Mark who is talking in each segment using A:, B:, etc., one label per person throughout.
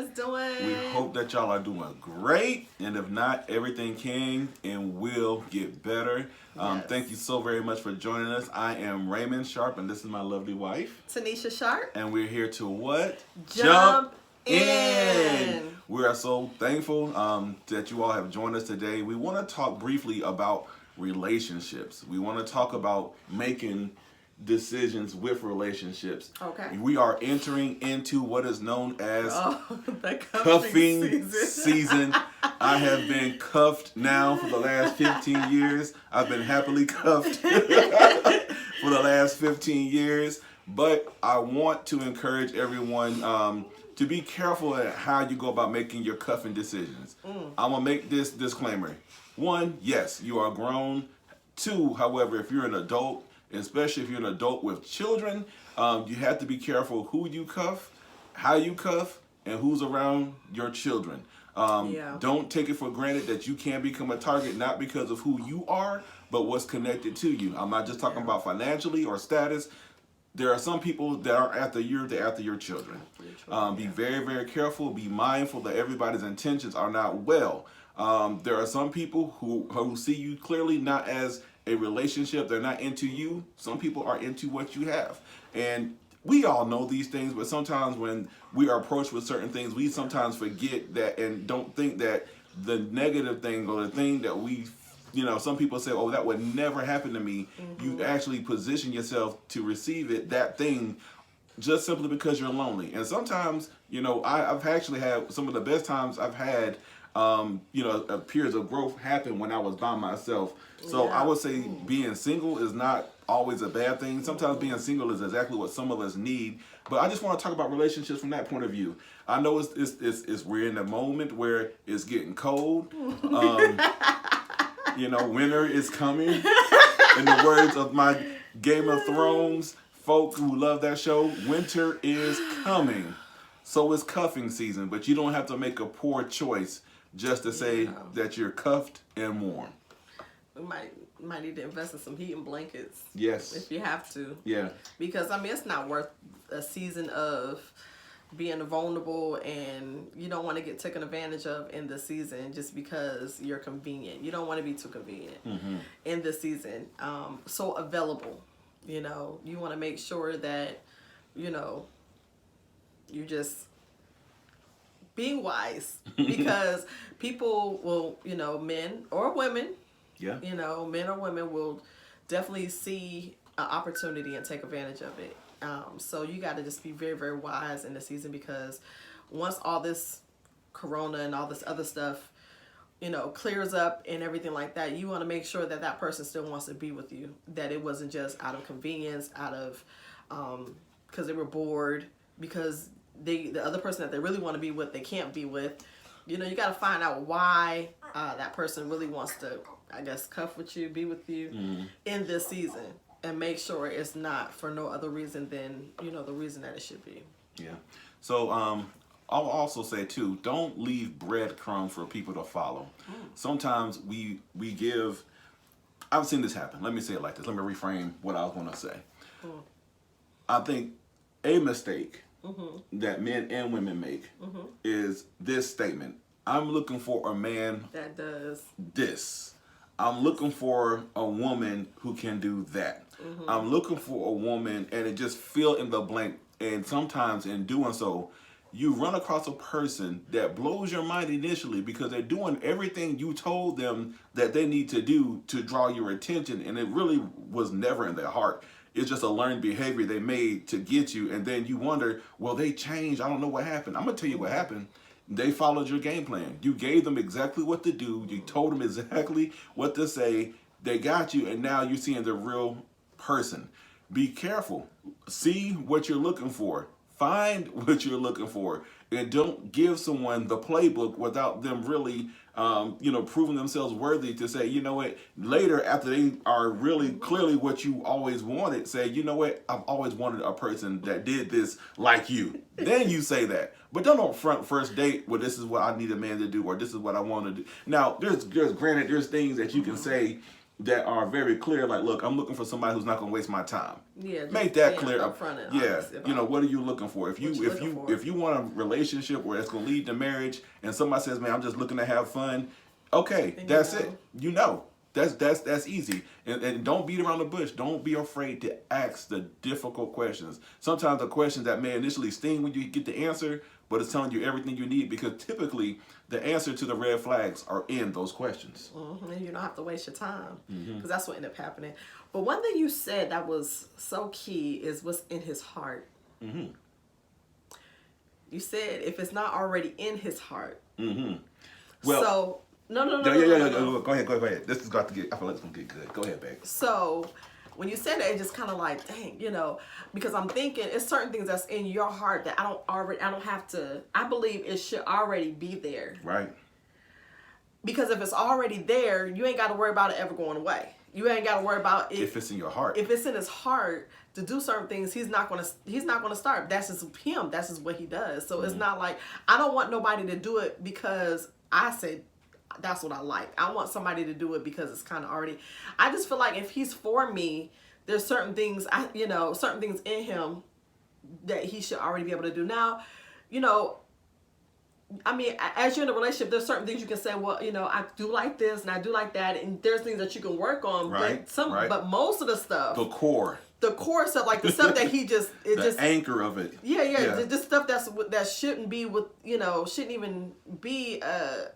A: guys doing?
B: We hope that y'all are doing great, and if not, everything can and will get better.
A: Yes.
B: Thank you so very much for joining us. I am Raymond Sharp, and this is my lovely wife,
A: Tanesha Sharp.
B: and we're here to what?
A: Jump in.
B: We are so thankful that you all have joined us today. We want to talk briefly about relationships. We want to talk about making decisions with relationships.
A: Okay.
B: We are entering into what is known as
A: the
B: cuffing season. I have been cuffed now for the last 15 years. I've been happily cuffed for the last 15 years. But I want to encourage everyone to be careful at how you go about making your cuffing decisions. I'm going to make this disclaimer. 1, yes, you are grown. 2, however, if you're an adult, especially if you're an adult with children, you have to be careful who you cuff, how you cuff, and who's around your children. Don't take it for granted that you can become a target not because of who you are, but what's connected to you. I'm not just talking about financially or status. There are some people that are after your children. Be very, very careful. Be mindful that everybody's intentions are not well. There are some people who see you clearly not as a relationship. They're not into you. Some people are into what you have. And we all know these things, but sometimes when we are approached with certain things, we sometimes forget that and don't think that the negative thing or the thing that some people say, oh, that would never happen to me. You actually position yourself to receive that thing just simply because you're lonely. And sometimes, I've actually had some of the best times I've had, periods of growth happen when I was by myself. So I would say being single is not always a bad thing. Sometimes being single is exactly what some of us need. But I just want to talk about relationships from that point of view. I know we're in a moment where it's getting cold. Winter is coming. In the words of my Game of Thrones folk who love that show, winter is coming. So it's cuffing season, but you don't have to make a poor choice just to say that you're cuffed and warm.
A: We might need to invest in some heating blankets.
B: Yes.
A: If you have to.
B: Yeah.
A: Because, it's not worth a season of being vulnerable, and you don't want to get taken advantage of in the season just because you're convenient. You don't want to be too convenient in the season. So available. You want to make sure that, you're just being wise, because people will, men or women, men or women will definitely see an opportunity and take advantage of it. So you got to just be very, very wise in the season, because once all this corona and all this other stuff, clears up and everything like that, you want to make sure that that person still wants to be with you, that it wasn't just out of convenience, out of because they were bored, because the other person that they really want to be with, they can't be with. You got to find out why that person really wants to, I guess, cuff with you, be with you in this season, and make sure it's not for no other reason than, the reason that it should be.
B: Yeah. So I'll also say too, don't leave breadcrumbs for people to follow. Sometimes we give, I've seen this happen. Let me say it like this. Let me reframe what I was going to say. I think a mistake that men and women make is this statement. I'm looking for a man
A: that does
B: this. I'm looking for a woman who can do that. I'm looking for a woman, and it just fill in the blank. And sometimes in doing so, you run across a person that blows your mind initially because they're doing everything you told them that they need to do to draw your attention, and it really was never in their heart. It's just a learned behavior they made to get you, and then you wonder, well, they changed. I don't know what happened. I'm going to tell you what happened. They followed your game plan. You gave them exactly what to do. You told them exactly what to say. They got you, and now you're seeing the real person. Be careful. See what you're looking for. Find what you're looking for, and don't give someone the playbook without them really, proving themselves worthy to say, you know what, later after they are really clearly what you always wanted, say, you know what, I've always wanted a person that did this like you. Then you say that. But don't upfront first date, well, this is what I need a man to do, or this is what I want to do. Now, there's things that you can say that are very clear. Like, look, I'm looking for somebody who's not going to waste my time.
A: Yeah,
B: make that clear.
A: Upfront and
B: yeah,
A: honest
B: what are you looking for? If you want a relationship where it's going to lead to marriage, and somebody says, "Man, I'm just looking to have fun," okay, and that's it. You know. That's easy. And don't beat around the bush. Don't be afraid to ask the difficult questions. Sometimes the questions that may initially sting when you get the answer, but it's telling you everything you need, because typically the answer to the red flags are in those questions.
A: And you don't have to waste your time, because that's what ended up happening. But one thing you said that was so key is what's in his heart. You said if it's not already in his heart.
B: Well,
A: so no.
B: Go ahead. This is got to get. I feel like it's gonna get good. Go ahead, babe.
A: So when you said that, it just kind of like, dang, because I'm thinking it's certain things that's in your heart that I don't have to. I believe it should already be there.
B: Right.
A: Because if it's already there, you ain't got to worry about it ever going away. You ain't got to worry about it
B: if it's in your heart.
A: If it's in his heart to do certain things, he's not gonna start. That's just him. That's just what he does. So it's not like I don't want nobody to do it because I said that's what I like. I want somebody to do it because it's kind of already. I just feel like if he's for me, there's certain things certain things in him that he should already be able to do. Now, I mean, as you're in a relationship, there's certain things you can say, well, I do like this and I do like that, and there's things that you can work on.
B: Right.
A: But most of the stuff,
B: the core
A: stuff, like the stuff that he
B: the anchor of it.
A: Yeah. The stuff that shouldn't be shouldn't even be a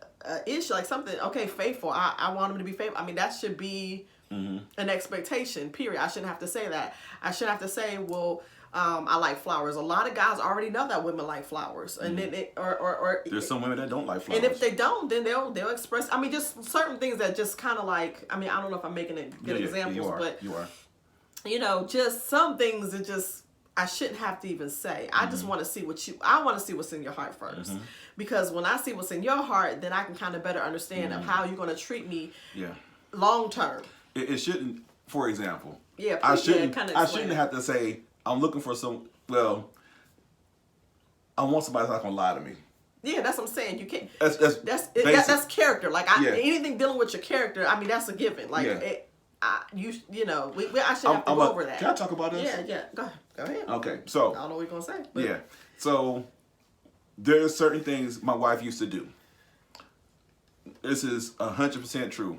A: issue, like something. Okay, faithful. I want him to be faithful. I mean, that should be an expectation. Period. I shouldn't have to say that. I shouldn't have to say, well, I like flowers. A lot of guys already know that women like flowers, and then or
B: there's some women that don't like flowers.
A: And if they don't, then they'll express. I mean, just certain things that just kind of like. I mean, I don't know if I'm making good examples, but
B: you are.
A: Just some things that just I shouldn't have to even say. I just want to see I want to see what's in your heart first, because when I see what's in your heart, then I can kind of better understand of how you're going to treat me. Long term.
B: It shouldn't. For example.
A: I
B: shouldn't have to say, I'm looking for I want somebody that's not gonna lie to me.
A: Yeah, that's what I'm saying. You can't.
B: That's
A: character. Like anything dealing with your character, I mean, that's a given. Like I should have to go over that.
B: Can I talk about this?
A: Yeah. Go ahead.
B: Okay, so
A: I don't know what you're gonna say.
B: But. Yeah. So there's certain things my wife used to do. This is 100% true.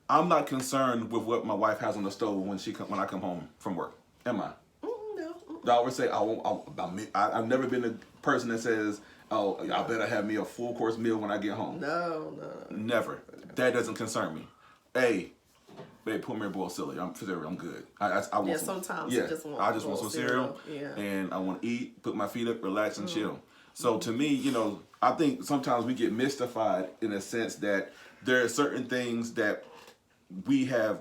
B: I'm not concerned with what my wife has on the stove when I come home from work. Am I?
A: No.
B: I always say I've never been a person that says, "Oh, I better have me a full course meal when I get home."
A: No.
B: Never. That doesn't concern me. Hey, babe, put me a bowl of cereal. I'm good. I want
A: sometimes
B: I just want some cereal. And I want to eat, put my feet up, relax, and chill. So to me, I think sometimes we get mystified in a sense that there are certain things that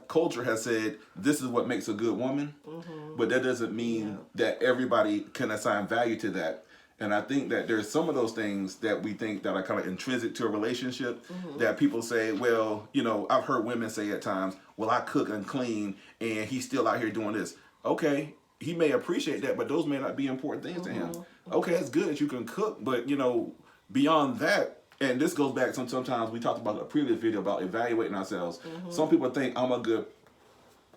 B: culture has said, this is what makes a good woman, but that doesn't mean that everybody can assign value to that. And I think that there's some of those things that we think that are kind of intrinsic to a relationship that people say, well, I've heard women say at times, well, I cook and clean and he's still out here doing this. Okay, he may appreciate that, but those may not be important things to him. Okay, it's good that you can cook, but beyond that, and this goes back sometimes we talked about a previous video about evaluating ourselves. Some people think I'm a good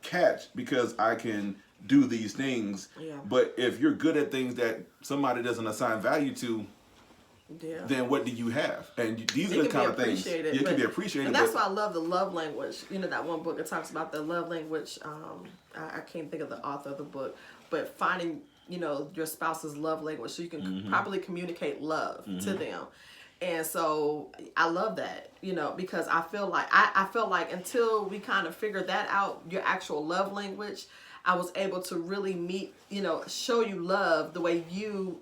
B: catch because I can do these things. But if you're good at things that somebody doesn't assign value to, then what do you have? And these are the kind of things it can be appreciated.
A: And that's why I love the love language. That one book that talks about the love language. I can't think of the author of the book, but finding your spouse's love language so you can properly communicate love to them. And so I love that, because I feel like until we kind of figured that out, your actual love language, I was able to really show you love the way you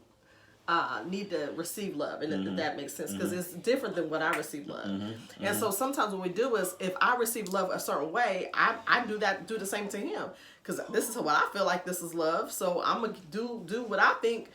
A: need to receive love. And if that makes sense, because it's different than what I receive love. And so sometimes what we do is if I receive love a certain way, I do the same to him. Because this is what I feel like this is love. So I'm going to do what I think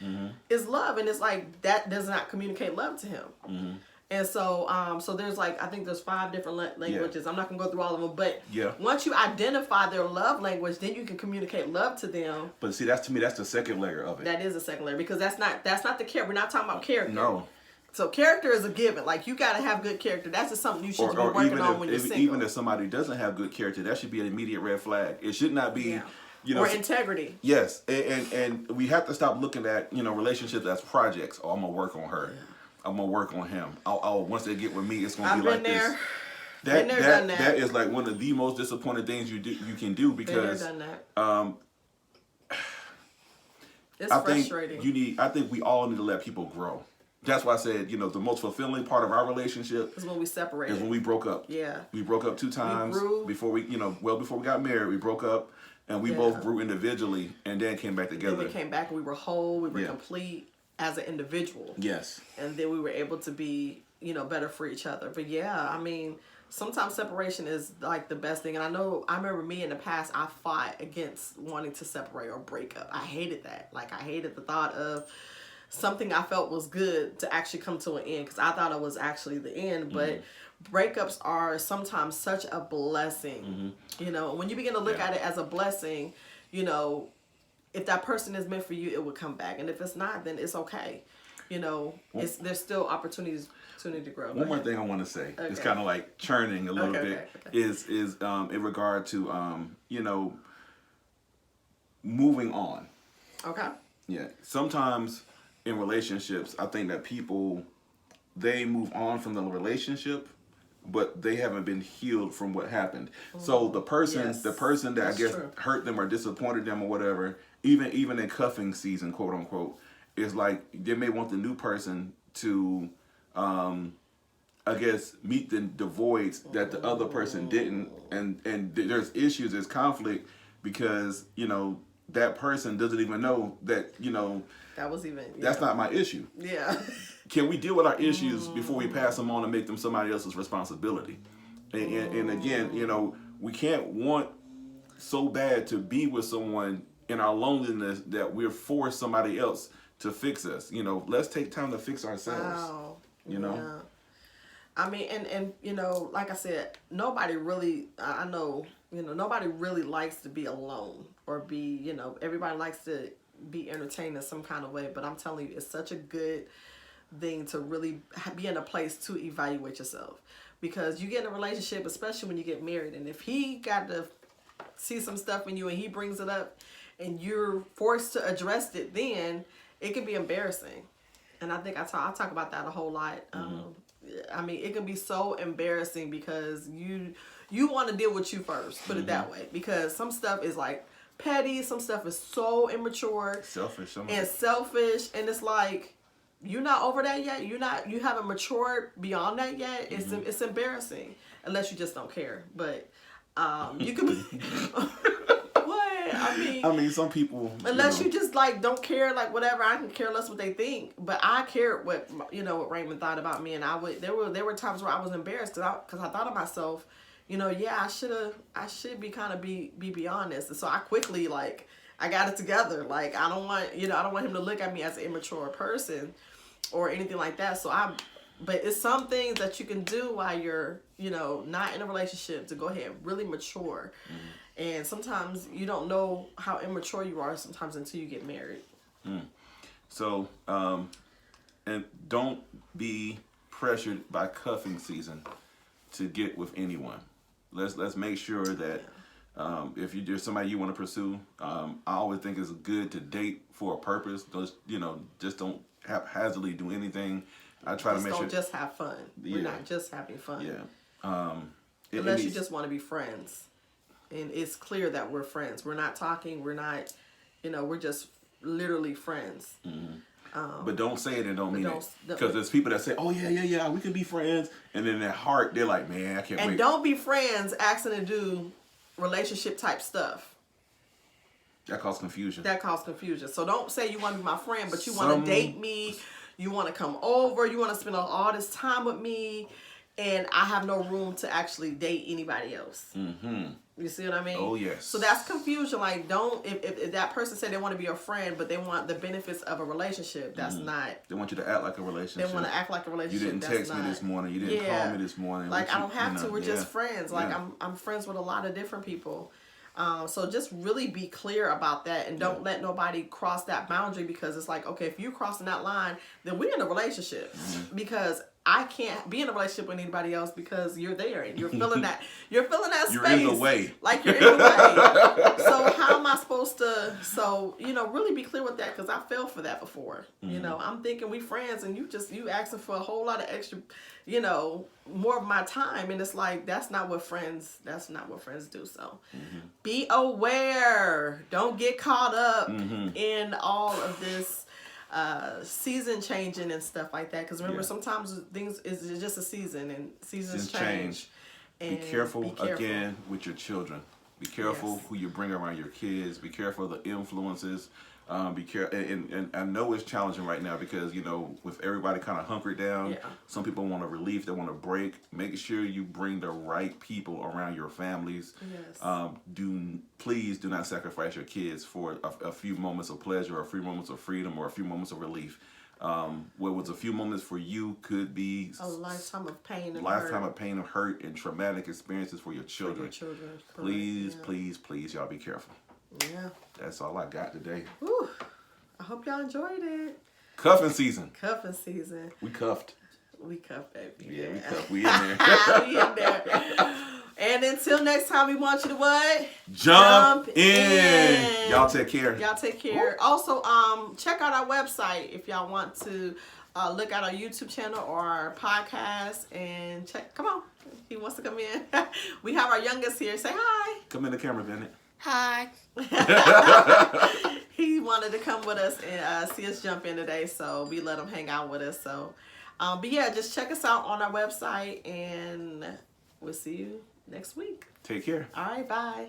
A: is love. And it's like that does not communicate love to him. And so so there's I think there's 5 different languages. I'm not going to go through all of them. But once you identify their love language, then you can communicate love to them.
B: But see, to me, that's the second layer of it.
A: That is the second layer. Because that's not the character. We're not talking about character.
B: No.
A: So character is a given. Like, you got to have good character. That's just something you should be working on when you're single.
B: Even if somebody doesn't have good character, that should be an immediate red flag. It should not be,
A: or integrity.
B: Yes, and we have to stop looking at relationships as projects. Oh, I'm gonna work on her. I'm gonna work on him. Oh, once they get with me, it's gonna be like this. That is like one of the most disappointing things you can do, because
A: done that. It's frustrating.
B: I think we all need to let people grow. That's why I said, the most fulfilling part of our relationship
A: is when we separated.
B: Is when we broke up.
A: Yeah.
B: We broke up 2 times before we got married. We broke up, and we both grew individually, and then came back together.
A: Then we came back, and we were whole. We were complete as an individual.
B: Yes.
A: And then we were able to be, better for each other. But yeah, I mean, sometimes separation is like the best thing. And I remember me in the past, I fought against wanting to separate or break up. I hated that. Like, I hated the thought of something I felt was good to actually come to an end, because I thought it was actually the end. But breakups are sometimes such a blessing. When you begin to look at it as a blessing, if that person is meant for you, it will come back. And if it's not, then it's okay. There's still opportunity to grow.
B: One more thing I want to say. Okay. It's kind of like churning a little bit. Okay. Is in regard to moving on.
A: Okay.
B: Yeah. Sometimes in relationships, I think that people, they move on from the relationship, but they haven't been healed from what happened. So the person that I guess hurt them or disappointed them or whatever, even in cuffing season, quote unquote, is like they may want the new person to, I guess, meet the voids that the other person didn't, and there's issues, there's conflict, because that person doesn't even know that
A: that was even
B: that's not my issue.
A: Yeah.
B: Can we deal with our issues before we pass them on and make them somebody else's responsibility? And again, we can't want so bad to be with someone in our loneliness that we're for somebody else to fix us. Let's take time to fix ourselves.
A: Wow. Yeah. I mean, and like I said, nobody really, I know, nobody really likes to be alone or be, everybody likes to be entertained in some kind of way. But I'm telling you, it's such a good thing to really be in a place to evaluate yourself, because you get in a relationship, especially when you get married, and if he got to see some stuff in you and he brings it up and you're forced to address it, then it can be embarrassing. And I think I talk about that a whole lot. I mean, it can be so embarrassing because you want to deal with you first, put it that way, because some stuff is like petty, some stuff is so immature, selfish, and it's like, you're not over that yet. You haven't matured beyond that yet. It's embarrassing unless you just don't care. But you can be what I mean, some people, unless you just like don't care, like whatever. I can care less what they think, but I cared what what Raymond thought about me, and there were times where I was embarrassed because I thought of myself, I should be kind of be beyond this, and so I quickly I got it together. Like, I don't want him to look at me as an immature person or anything like that. But it's some things that you can do while you're, not in a relationship to go ahead and really mature. And sometimes you don't know how immature you are sometimes until you get married.
B: So, and don't be pressured by cuffing season to get with anyone. Let's make sure that if there's somebody you want to pursue, I always think it's good to date for a purpose. Just don't haphazardly do anything. I try to make sure. Just have fun.
A: We're not just having fun.
B: Yeah.
A: Unless you just want to be friends, and it's clear that we're friends. We're not talking. We're not. We're just literally friends.
B: But don't say it and don't mean it. Because there's people that say, oh, yeah, we can be friends. And then in their heart, they're like, man, I can't wait.
A: And don't be friends asking to do relationship type stuff.
B: That causes confusion.
A: So don't say you want to be my friend, but you want to date me. You want to come over. You want to spend all this time with me. And I have no room to actually date anybody else. You see what I mean?
B: Oh, yes.
A: So that's confusion. Like, if that person said they want to be a friend, but they want the benefits of a relationship, that's not.
B: They want you to act like a relationship.
A: They want to act like a relationship.
B: You didn't text me this morning. You didn't call me this morning.
A: Like, I don't have to. We're just friends. Like, I'm friends with a lot of different people. So just really be clear about that, and don't let nobody cross that boundary, because it's like, okay, if you're crossing that line, then we're in a relationship. Because I can't be in a relationship with anybody else, because you're there and you're feeling that you're space.
B: You're in the way.
A: Like you're in the way. So how am I supposed to? So really be clear with that, because I fell for that before. I'm thinking we friends, and you asking for a whole lot of extra, more of my time, and it's like that's not what friends do. So be aware. Don't get caught up in all of this season changing and stuff like that, because remember sometimes things is just a season, and seasons change. And
B: be careful again with your children. Be careful who you bring around your kids. Be careful of the influences. Be careful, and I know it's challenging right now, because with everybody kind of hunkered down, some people want a relief, they want a break. Make sure you bring the right people around your families. Please do not sacrifice your kids for a few moments of pleasure, or a few moments of freedom, or a few moments of relief. What was a few moments for you could be
A: a lifetime of pain and
B: hurt and traumatic experiences for your children. Please, please, y'all be careful.
A: Yeah.
B: That's all I got today.
A: Whew. I hope y'all enjoyed it.
B: Cuffing season.
A: We
B: cuffed.
A: We cuffed, baby.
B: Yeah, we cuffed. We in there.
A: We in there. And until next time, we want you to what?
B: Jump in. Y'all take care.
A: Woo. Also, check out our website if y'all want to look at our YouTube channel or our podcast, and check. Come on. He wants to come in. We have our youngest here. Say hi.
B: Come in the camera, Bennett.
C: Hi.
A: He wanted to come with us and see us jump in today, so we let him hang out with us. So, but yeah, just check us out on our website, and we'll see you next week.
B: Take care.
A: All right, bye.